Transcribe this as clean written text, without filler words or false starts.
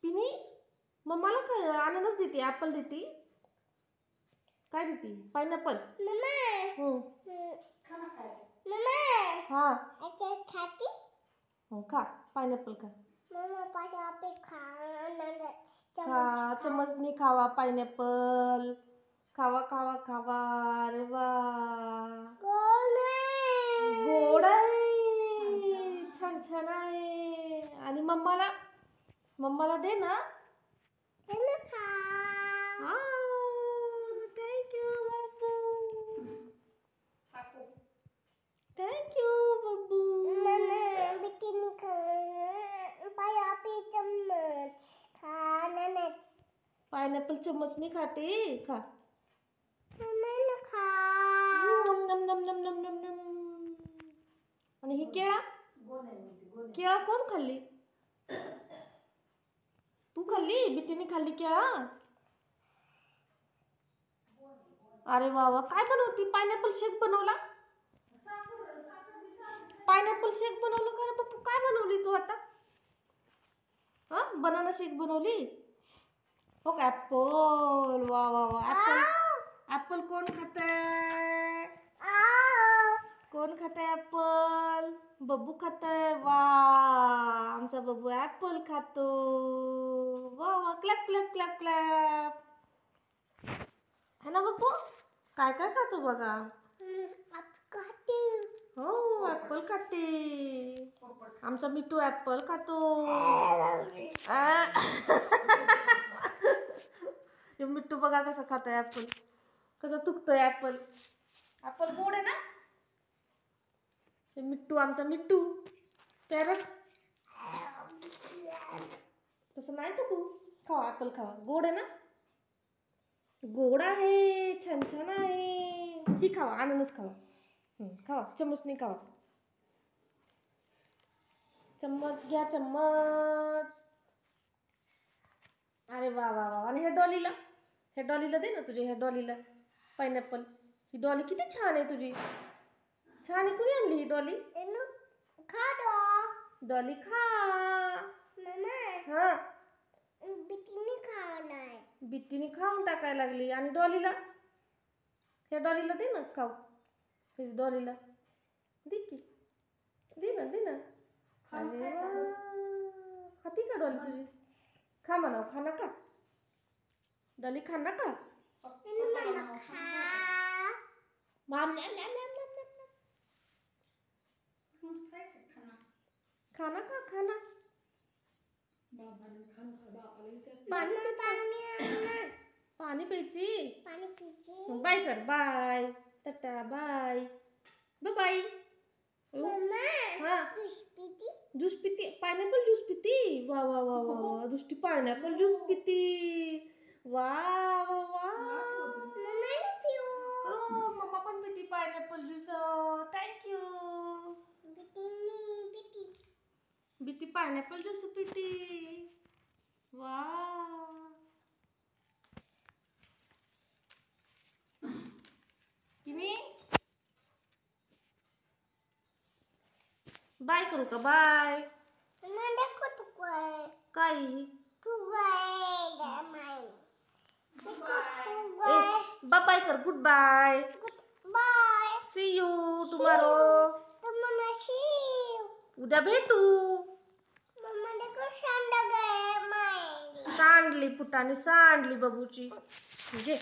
पिनी मम्माला काय अननस देते, ऍपल देते, काय देते? पाइनएप्पल. हाँ खा पाइनएप्पल खा. खा चम्मचनी खावा पाइनएप्पल. खावा खावा खावा. अरे वा गोड आहे, छान छान आहे. आणि मम्माला दे ना. थँक्यू बाबू. थँक्यू बाबू. पाइनएप्पल चम्मच नहीं खाते. खा. नम नम नम नम नम नम. आणि ही केळा कोण खाल्ली? तू खाल्ली? बिटीने खाल्ली केळा? अरे वा वा. काय बनवती? पाइनएप्पल शेक बनवला? पाइनएप्पल शेक बनवलं का रे पप्पू? काय बनवली तू आता? हा बनाना शेक बनवली. हो का ऍपल. वा वा वा. ऍपल कोण खातंय? कोण खातंय ऍपल? बब्बू खातंय. वा आमचा बब्बू ऍपल खातो. वा वा. Clap clap clap clap. है ना बब्बू? काय काय खातो बघा. हो ऍपल खाते. आमचा मिठू ऍपल खातो. मिठू बघा कसं खातोय ऍपल. कसं थुकतोय ऍपल. ऍपल गोड आहे ना. मिठू आमचा मिठू पॅरट. तसं नाही थुकू. खावा ऍपल खावा. गोड आहे ना. गोड आहे. छान छान आहे. ही खावा अननस खावा. खावा चम्मचने खावा. चम्मच घ्या चम्मच. अरे वा वा वा. आणि हे डॉलीला दे ना तुझ्या ह्या डॉलीला पाइनएप्पल. ही डॉली किती छान आहे तुझी. छान आहे. कुणी आणली ही डॉली? डॉली खा. हा बिट्टीने खाऊन टाकायला लागली. आणि डॉलीला ह्या डॉलीला दे ना खाऊ. हे डॉलीला दे की. दे ना. अरे वा. खाती का डॉली तुझी? खा म्हणाव. खाना का डॉली? खाना का माम? खाना का खाना. पाणी प्यायची. बाय कर. Bye tata. Bye bye. हाँ ज्यूस पीती. पाइनएप्पल ज्यूस पीती. वा वा वा वा. दुष्टी पाइनएप्पल ज्यूस पीती. वा वा वा. मम्मा पण पीती पाइनएप्पल ज्यूस. थँक्यू. बिटी पाइनएप्पल ज्यूस पीती. वा किनी बाय करू का? बाय. काय बाय कर. Good bye. See you tomorrow. उद्या भेटू. सांडली फुटाने सांडली बबूची. घे.